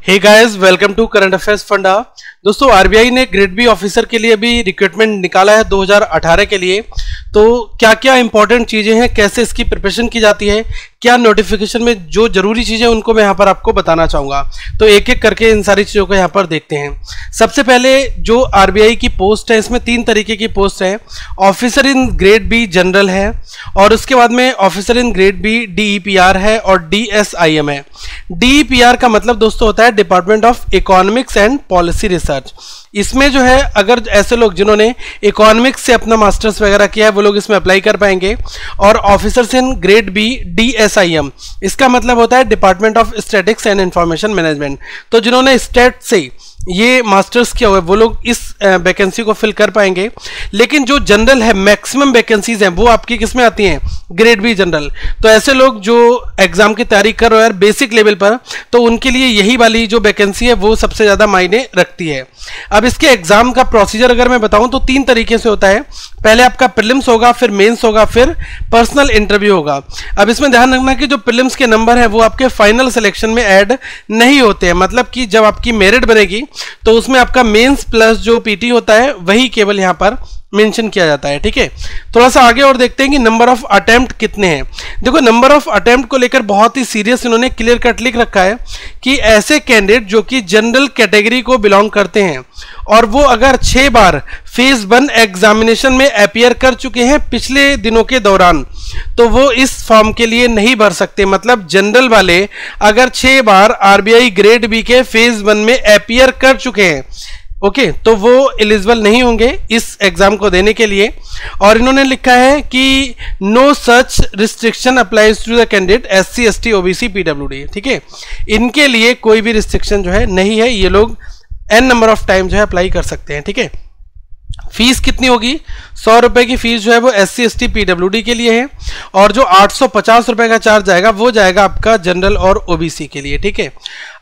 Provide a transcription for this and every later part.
Hey guys, welcome to current affairs funda. दोस्तों, RBI ने grade B officer के लिए भी रिक्रूटमेंट निकाला है 2018 के लिए। तो क्या क्या इंपॉर्टेंट चीजें हैं, कैसे इसकी प्रिपरेशन की जाती है, क्या नोटिफिकेशन में जो जरूरी चीजें उनको मैं यहाँ पर आपको बताना चाहूंगा। तो एक एक करके इन सारी चीजों को यहाँ पर देखते हैं। सबसे पहले जो आरबीआई की पोस्ट है, इसमें 3 तरीके की पोस्ट है। Officer in grade B general है, और उसके बाद में officer in grade B DEPR है, और डीएसआईएम है। डीईपीआर का मतलब दोस्तों होता है department of economics and policy research. इसमें जो है, अगर ऐसे लोग जिन्होंने इकोनॉमिक्स से अपना मास्टर्स वगैरह किया है वो लोग इसमें अप्लाई कर पाएंगे। और ऑफिसर्स इन ग्रेड बी डीएसआईएम, इसका मतलब होता है department of statistics and information management. तो जिन्होंने स्टैट से ये मास्टर्स किया हुआ है वो लोग इस वैकेंसी को फिल कर पाएंगे। लेकिन जो जनरल है, मैक्सिमम वैकेंसीज हैं वो आपकी किस में आती हैं? Grade B general. तो ऐसे लोग जो एग्जाम की तैयारी कर रहे हैं बेसिक लेवल पर, तो उनके लिए यही वाली जो वैकेंसी है वो सबसे ज्यादा मायने रखती है। अब इसके एग्जाम का प्रोसीजर अगर मैं बताऊं तो 3 तरीके से होता है। पहले आपका प्रीलिम्स होगा, फिर मेंस होगा, फिर पर्सनल इंटरव्यू होगा। अब इसमें ध्यान रखना कि जो प्रीलिम्स के नंबर है वो आपके फाइनल सिलेक्शन में ऐड नहीं होते हैं। मतलब कि जब आपकी मेरिट बनेगी तो उसमें आपका मेंस प्लस जो पीटी होता है वही केवल यहां पर मेंशन किया जाता है। ठीक है, थोड़ा सा आगे और देखते हैं कि नंबर ऑफ अटेम्प्ट कितने हैं। देखो, नंबर ऑफ अटेम्प्ट को लेकर बहुत ही सीरियस इन्होंने क्लियर कट लिख रखा है कि ऐसे कैंडिडेट जो कि जनरल कैटेगरी को बिलोंग करते हैं और वो अगर 6 बार फेज 1 एग्जामिनेशन में अपीयर कर चुके हैं पिछले दिनों के दौरान, तो वो इस फॉर्म के लिए नहीं भर सकते। मतलब जनरल वाले अगर 6 बार आरबीआई ग्रेड बी के फेज 1 में अपीयर कर चुके हैं, ओके, तो वो एलिजिबल नहीं होंगे इस एग्जाम को देने के लिए। और इन्होंने लिखा है कि no such restriction applies to the candidate SC ST OBC PWD. ठीक है, इनके लिए कोई भी रिस्ट्रिक्शन जो है नहीं है, ये लोग n नंबर ऑफ टाइम जो है अप्लाई कर सकते हैं। ठीक है, फीस कितनी होगी? 100 रुपए की फीस जो है वो एससी एसटी पीडब्ल्यूडी के लिए है, और जो 850 रुपए का चार्ज आएगा वो जाएगा आपका जनरल और ओबीसी के लिए। ठीक है,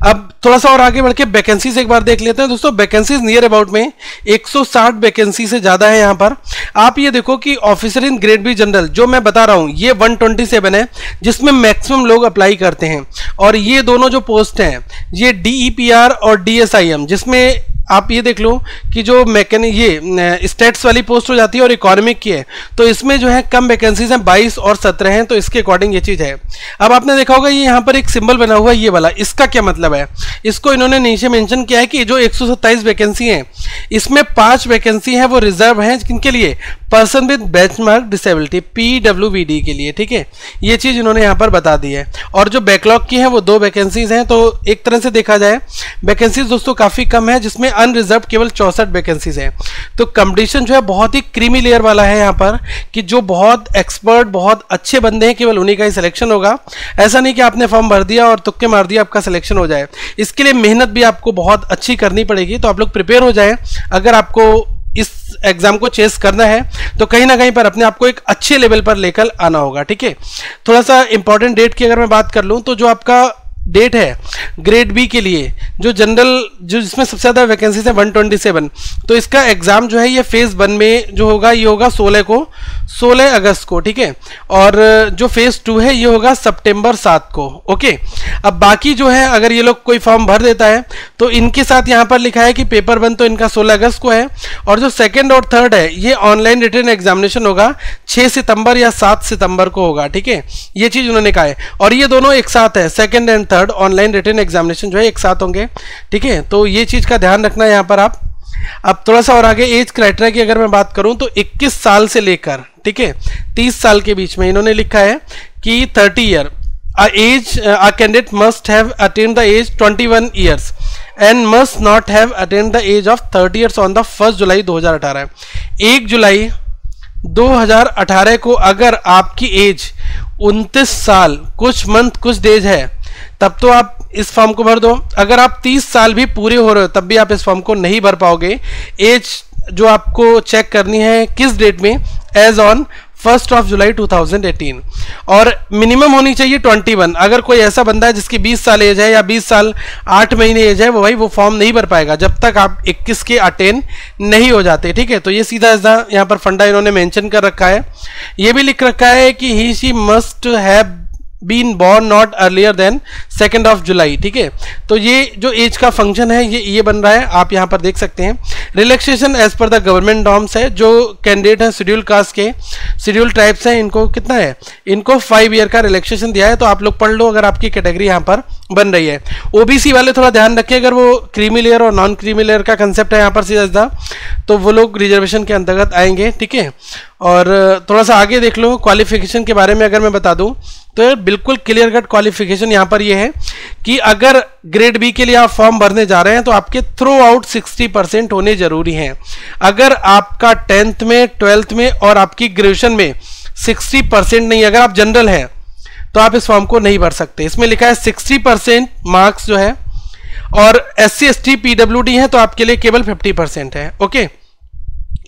अब थोड़ा सा और आगे बढ़ के वैकेंसीज एक बार देख लेते हैं। दोस्तों, वैकेंसीज नियर अबाउट में 160 वैकेंसी से ज्यादा है। यहाँ पर आप ये देखो कि officer in grade B general जो मैं बता रहा हूँ ये 127 है, जिसमें मैक्सिमम लोग अप्लाई करते हैं। और ये दोनों जो पोस्ट हैं ये डीईपीआर और डीएसआईएम, जिसमें आप ये देख लो कि जो ये स्टेट्स वाली पोस्ट हो जाती है और इकोनॉमिक की है, तो इसमें जो है कम वैकेंसीज हैं, 22 और 17 हैं। तो इसके अकॉर्डिंग ये चीज है। अब आपने देखा होगा ये यहाँ पर एक सिंबल बना हुआ है ये वाला, इसका क्या मतलब है? इसको इन्होंने नीचे मेंशन किया है कि जो 127 वैकेंसी हैं इसमें 5 वैकेंसी है वो रिजर्व हैं। किनके लिए? Person with benchmark disability, PWBD के लिए। ठीक है, ये चीज इन्होंने यहाँ पर बता दी है। और जो बैकलॉग की है वो 2 वैकेंसीज हैं। तो एक तरह से देखा जाए वैकेंसीज दोस्तों काफी कम है, जिसमें अनरिजर्व केवल 64 वैकेंसीज हैं। तो कंपटीशन जो है बहुत ही क्रीमी लेयर वाला है यहाँ पर, कि जो बहुत एक्सपर्ट, बहुत अच्छे बंदे हैं केवल उन्हीं का ही सिलेक्शन होगा। ऐसा नहीं कि आपने फॉर्म भर दिया और तुक्के मार दिया आपका सिलेक्शन हो जाए। इसके लिए मेहनत भी आपको बहुत अच्छी करनी पड़ेगी। तो आप लोग प्रिपेयर हो जाएं। अगर आपको इस एग्जाम को चेस करना है तो कहीं ना कहीं पर अपने आप को एक अच्छे लेवल पर लेकर आना होगा। ठीक है, थोड़ा सा इंपॉर्टेंट डेट की अगर मैं बात कर लूं तो जो आपका डेट है ग्रेड बी के लिए, जो जनरल जो जिसमें सबसे ज्यादा वैकेंसीज है 127, तो इसका एग्जाम जो है ये फेज 1 में जो होगा ये होगा 16 अगस्त को। ठीक है, और जो फेज 2 है ये होगा सितंबर 7 को। ओके, अब बाकी जो है अगर ये लोग कोई फॉर्म भर देता है तो इनके साथ यहाँ पर लिखा है कि पेपर 1 तो इनका 16 अगस्त को है, और जो 2nd और 3rd है ये ऑनलाइन रिटन एग्जामिनेशन होगा 6 सितंबर या 7 सितंबर को होगा। ठीक है, ये चीज उन्होंने कहा है। और ये दोनों एक साथ है, 2nd and 3rd online written examination जो है एक साथ होंगे। ठीक है, तो ये चीज का ध्यान रखना है यहाँ पर आप। अब थोड़ा सा और आगे एज क्राइटेरिया की अगर मैं बात करूं तो 21 साल से लेकर, ठीक है, 30 साल के बीच में इन्होंने लिखा है कि 30 year a candidate must have attained the age 21 years and must not have attained the age of 30 years on the 1st जुलाई 2018। 1 जुलाई 2018 को अगर आपकी एज 29 साल कुछ मंथ कुछ डेज है तब तो आप इस फॉर्म को भर दो। अगर आप 30 साल भी पूरे हो रहे हो तब भी आप इस फॉर्म को नहीं भर पाओगे। एज जो आपको चेक करनी है किस डेट में? एज ऑन 1 जुलाई 2018, और मिनिमम होनी चाहिए 21। अगर कोई ऐसा बंदा है जिसकी 20 साल एज है या 20 साल 8 महीने एज है, वो भाई वो फॉर्म नहीं भर पाएगा जब तक आप 21 के अटेन नहीं हो जाते। ठीक है, तो ये सीधा यहाँ पर फंडा इन्होंने मेंशन कर रखा है। ये भी लिख रखा है कि he she must have been born not earlier than 2 July. ठीक है, तो ये जो एज का फंक्शन है ये बन रहा है, आप यहाँ पर देख सकते हैं। Relaxation as per the government norms है, जो कैंडिडेट हैं शेड्यूल कास्ट के, शेड्यूल ट्राइब्स हैं, इनको कितना है, इनको 5 ईयर का रिलैक्सेशन दिया है। तो आप लोग पढ़ लो अगर आपकी कैटेगरी यहाँ पर बन रही है। ओबीसी वाले थोड़ा ध्यान रखें, अगर वो क्रीमी लेयर और नॉन क्रीमी लेयर का कंसेप्ट है यहाँ पर सीधा, तो वो लोग रिजर्वेशन के अंतर्गत आएंगे। ठीक है, और थोड़ा सा आगे देख लो क्वालिफिकेशन के बारे में अगर मैं बता दूं तो बिल्कुल क्लियर कट क्वालिफिकेशन यहाँ पर ये है कि अगर ग्रेड बी के लिए आप फॉर्म भरने जा रहे हैं तो आपके थ्रू आउट 60% होने जरूरी हैं। अगर आपका 10th में 12th में और आपकी ग्रेजुएशन में 60% नहीं, अगर आप जनरल हैं तो आप इस फॉर्म को नहीं भर सकते। इसमें लिखा है 60% मार्क्स जो है, और SC ST PWD है तो आपके लिए केवल 50% है। ओके,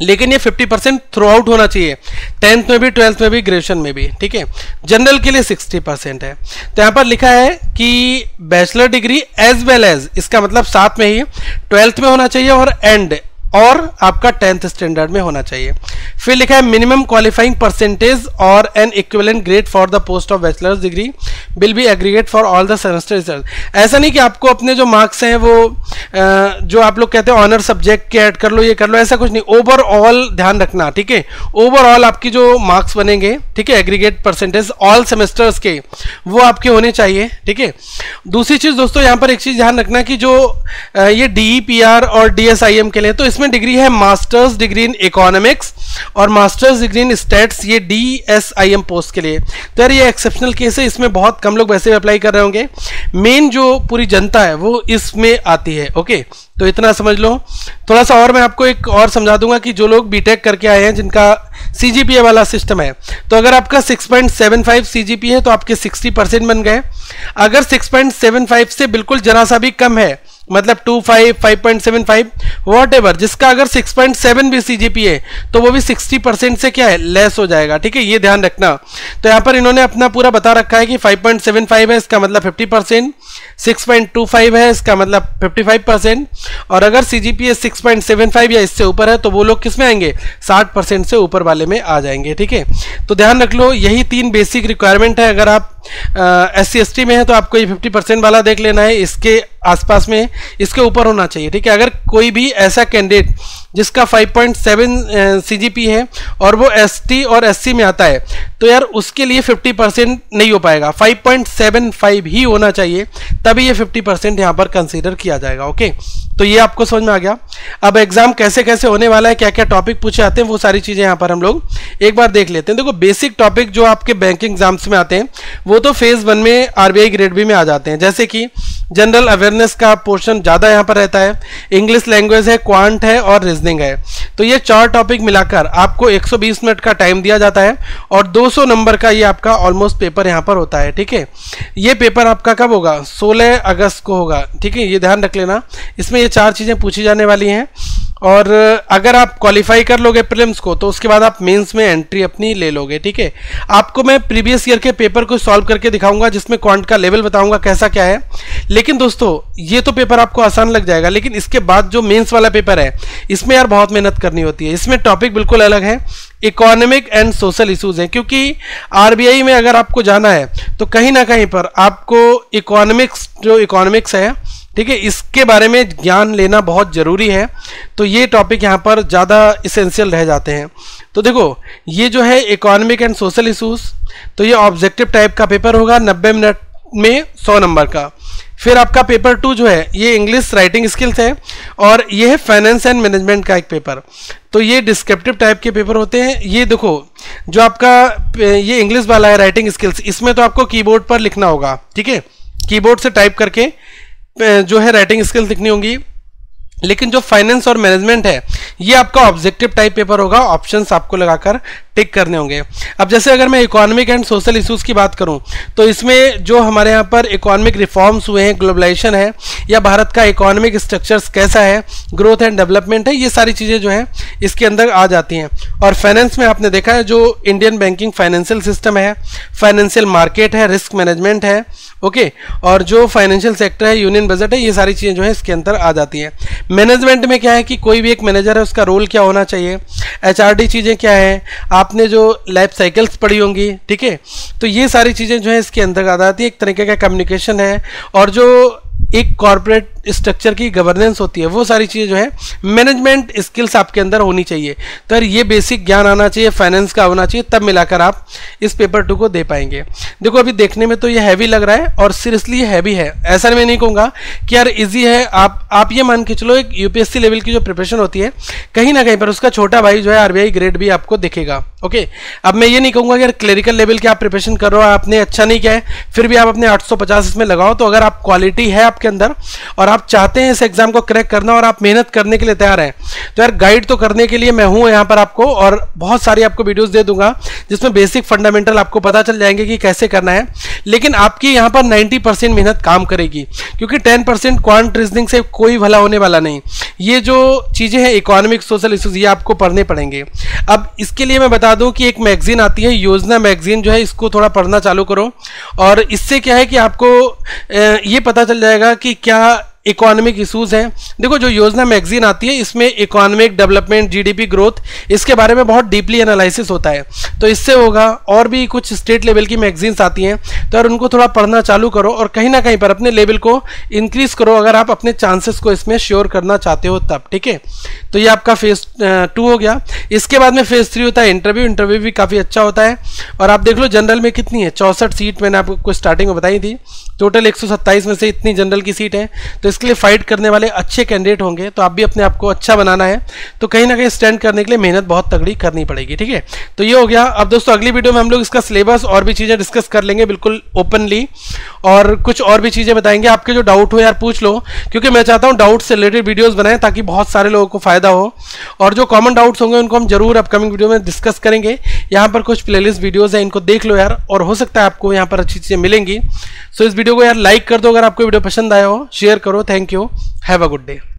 लेकिन ये 50% थ्रू आउट होना चाहिए, 10th में भी 12th में भी ग्रेजुएशन में भी। ठीक है, जनरल के लिए 60% है। तो यहाँ पर लिखा है कि bachelor degree as well as, इसका मतलब साथ में ही 12th में होना चाहिए और आपका 10th स्टैंडर्ड में होना चाहिए। फिर लिखा है मिनिमम क्वालिफाइंग परसेंटेज और N equivalent grade for the post of bachelors degree will be aggregate for all the semester result. ऐसा नहीं कि आपको अपने जो मार्क्स हैं वो जो आप लोग कहते हैं ऑनर सब्जेक्ट के ऐड कर लो, ये कर लो, ऐसा कुछ नहीं। ओवरऑल ध्यान रखना। ठीक है, ओवरऑल आपकी जो मार्क्स बनेंगे, ठीक है, एग्रीगेट परसेंटेज ऑल सेमेस्टर्स के, वो आपके होने चाहिए। ठीक है, दूसरी चीज दोस्तों यहाँ पर एक चीज ध्यान रखना कि जो ये DEPR और DSIM के लिए, तो इसमें डिग्री है मास्टर्स डिग्री इन इकोनॉमिक्स और मास्टर्स डिग्री इन स्टैट्स, ये DSIM पोस्ट के लिए। तो यार ये एक्सेप्शनल केस है, इसमें बहुत कम लोग वैसे भी अप्लाई कर रहे होंगे। मेन जो पूरी जनता है वो इसमें आती है। ओके, तो इतना समझ लो। थोड़ा सा और मैं आपको एक और समझा दूंगा कि जो लोग बीटेक करके आए हैं जिनका CGPA वाला सिस्टम है, तो अगर आपका 6.75 CGPA है तो आपके 60% बन गए। अगर 6.75 से बिल्कुल जरा सा भी कम है, मतलब 2.5, 5.75 वॉटएवर, जिसका अगर 6.7 भी CGPA है तो वो भी 60% से क्या है, लेस हो जाएगा। ठीक है, ये ध्यान रखना। तो यहाँ पर इन्होंने अपना पूरा बता रखा है कि 5.75 है, इसका मतलब 50%, 6.25 है, इसका मतलब 55%, और अगर CGPA 6.75 या इससे ऊपर है तो वो लोग किस में आएंगे, 60% से ऊपर वाले में आ जाएंगे। ठीक है, तो ध्यान रख लो, यही 3 बेसिक रिक्वायरमेंट है। अगर आप SC ST में है तो आपको ये 50% वाला देख लेना है, इसके आसपास में, इसके ऊपर होना चाहिए। ठीक है, अगर कोई भी ऐसा कैंडिडेट जिसका 5.7 CGPA है और वो ST और SC में आता है तो यार उसके लिए 50% नहीं हो पाएगा, 5.75 ही होना चाहिए, तभी ये 50% यहाँ पर कंसीडर किया जाएगा। ओके, तो ये आपको समझ में आ गया। अब एग्जाम कैसे कैसे होने वाला है, क्या क्या टॉपिक पूछे आते हैं, वो सारी चीजें यहाँ पर हम लोग एक बार देख लेते हैं। देखो, बेसिक टॉपिक जो आपके बैंकिंग एग्जाम्स में आते हैं वो तो फेज 1 में RBI ग्रेड बी में आ जाते हैं, जैसे कि जनरल अवेयरनेस का पोर्शन ज़्यादा यहाँ पर रहता है, इंग्लिश लैंग्वेज है, क्वांट है और रीजनिंग है। तो ये 4 टॉपिक मिलाकर आपको 120 मिनट का टाइम दिया जाता है और 200 नंबर का ये आपका ऑलमोस्ट पेपर यहाँ पर होता है। ठीक है, ये पेपर आपका कब होगा, 16 अगस्त को होगा। ठीक है, ये ध्यान रख लेना, इसमें ये 4 चीज़ें पूछी जाने वाली हैं। और अगर आप क्वालिफाई कर लोगे प्रीलिम्स को तो उसके बाद आप मेंस में एंट्री अपनी ले लोगे। ठीक है, आपको मैं प्रीवियस ईयर के पेपर को सॉल्व करके दिखाऊंगा जिसमें क्वांट का लेवल बताऊंगा कैसा क्या है। लेकिन दोस्तों ये तो पेपर आपको आसान लग जाएगा, लेकिन इसके बाद जो मेंस वाला पेपर है इसमें यार बहुत मेहनत करनी होती है। इसमें टॉपिक बिल्कुल अलग है, इकोनॉमिक एंड सोशल इश्यूज हैं, क्योंकि RBI में अगर आपको जाना है तो कहीं ना कहीं पर आपको इकोनॉमिक्स है, ठीक है, इसके बारे में ज्ञान लेना बहुत ज़रूरी है। तो ये टॉपिक यहाँ पर ज़्यादा इसेंशियल रह जाते हैं। तो देखो, ये जो है इकोनॉमिक एंड सोशल इश्यूज, तो ये ऑब्जेक्टिव टाइप का पेपर होगा, 90 मिनट में 100 नंबर का। फिर आपका पेपर 2 जो है ये इंग्लिश राइटिंग स्किल्स है और ये है फाइनेंस एंड मैनेजमेंट का एक पेपर। तो ये डिस्क्रिप्टिव टाइप के पेपर होते हैं। ये देखो, जो आपका ये इंग्लिश वाला है राइटिंग स्किल्स, इसमें तो आपको कीबोर्ड पर लिखना होगा। ठीक है, कीबोर्ड से टाइप करके जो है राइटिंग स्किल्स लिखनी होंगी। लेकिन जो फाइनेंस और मैनेजमेंट है ये आपका ऑब्जेक्टिव टाइप पेपर होगा, ऑप्शंस आपको लगाकर टिक करने होंगे। अब जैसे अगर मैं इकोनॉमिक एंड सोशल इश्यूज की बात करूं तो इसमें जो हमारे यहाँ पर इकोनॉमिक रिफॉर्म्स हुए हैं, ग्लोबलाइजेशन है, या भारत का इकोनॉमिक स्ट्रक्चर्स कैसा है, ग्रोथ एंड डेवलपमेंट है, ये सारी चीज़ें जो है इसके अंदर आ जाती हैं। और फाइनेंस में आपने देखा है जो इंडियन बैंकिंग फाइनेंशियल सिस्टम है, फाइनेंशियल मार्केट है, रिस्क मैनेजमेंट है, ओके, और जो फाइनेंशियल सेक्टर है, यूनियन बजट है, ये सारी चीज़ें जो है इसके अंदर आ जाती हैं। मैनेजमेंट में क्या है कि कोई भी एक मैनेजर है उसका रोल क्या होना चाहिए, HRD चीज़ें क्या है, आपने जो लाइफ साइकिल्स पढ़ी होंगी, ठीक है, तो ये सारी चीज़ें जो है इसके अंदर आ जाती है। एक तरीके का कम्युनिकेशन है और जो एक कॉर्पोरेट स्ट्रक्चर की गवर्नेंस होती है, वो सारी चीज़ें जो है मैनेजमेंट स्किल्स आपके अंदर होनी चाहिए। तो ये बेसिक ज्ञान आना चाहिए, फाइनेंस का होना चाहिए, तब मिलाकर आप इस पेपर 2 को दे पाएंगे। देखो अभी देखने में तो ये हैवी लग रहा है और सीरियसली ये हैवी है, ऐसा मैं नहीं कहूँगा कि यार इजी है। आप ये मान के चलो एक UPSC लेवल की जो प्रिपरेशन होती है कहीं ना कहीं पर उसका छोटा भाई जो है RBI ग्रेड भी आपको दिखेगा, ओके। अब मैं ये नहीं कहूँगा कि यार क्लरिकल लेवल की आप प्रिपरेशन कर रहे हो, आपने अच्छा नहीं किया है, फिर भी आप अपने 850 इसमें लगाओ। तो अगर आप क्वालिटी है आपके अंदर और आप चाहते हैं इस एग्जाम को क्रैक करना और आप मेहनत करने के लिए तैयार हैं, तो यार गाइड तो करने के लिए मैं हूं यहाँ पर आपको, और बहुत सारी आपको वीडियोस दे दूंगा जिसमें बेसिक फंडामेंटल आपको पता चल जाएंगे कि कैसे करना है। लेकिन आपकी यहाँ पर 90% मेहनत काम करेगी, क्योंकि 10% क्वांट रीजनिंग से कोई भला होने वाला नहीं। ये जो चीज़ें हैं इकोनॉमिक सोशल इश्यूज, ये आपको पढ़ने पड़ेंगे। अब इसके लिए मैं बता दूं कि एक मैगजीन आती है योजना मैगजीन, जो है इसको थोड़ा पढ़ना चालू करो, और इससे क्या है कि आपको ये पता चल जाएगा कि क्या इकोनॉमिक इशूज़ हैं। देखो जो योजना मैगजीन आती है इसमें इकोनॉमिक डेवलपमेंट, GDP ग्रोथ, इसके बारे में बहुत डीपली एनालिसिस होता है, तो इससे होगा। और भी कुछ स्टेट लेवल की मैगजीन्स आती हैं, तो यार उनको थोड़ा पढ़ना चालू करो और कहीं ना कहीं पर अपने लेवल को इंक्रीज करो, अगर आप अपने चांसेस को इसमें श्योर करना चाहते हो तब, ठीक है। तो ये आपका फेज 2 हो गया। इसके बाद में फेज 3 होता है इंटरव्यू भी काफ़ी अच्छा होता है। और आप देख लो जनरल में कितनी है, 64 सीट मैंने आपको स्टार्टिंग में बताई थी, टोटल 127 में से इतनी जनरल की सीट है। तो इसके लिए फाइट करने वाले अच्छे कैंडिडेट होंगे, तो आप भी अपने आप को अच्छा बनाना है, तो कहीं ना कहीं स्टैंड करने के लिए मेहनत बहुत तगड़ी करनी पड़ेगी, ठीक है। तो ये हो गया। अब दोस्तों अगली वीडियो में हम लोग इसका सिलेबस और भी चीज़ें डिस्कस कर लेंगे बिल्कुल ओपनली, और कुछ और भी चीज़ें बताएंगे। आपके जो डाउट हो यार पूछ लो, क्योंकि मैं चाहता हूँ डाउट से रिलेटेड वीडियोस बनाएं ताकि बहुत सारे लोगों को फायदा हो, और जो कॉमन डाउट्स होंगे उनको हम जरूर अपकमिंग वीडियो में डिस्कस करेंगे। यहाँ पर कुछ प्लेलिस्ट वीडियोस हैं, इनको देख लो यार, और हो सकता है आपको यहाँ पर अच्छी चीज़ें मिलेंगी। सो इस वीडियो को यार लाइक कर दो अगर आपको वीडियो पसंद आया हो, शेयर करो। Thank you, have a good day.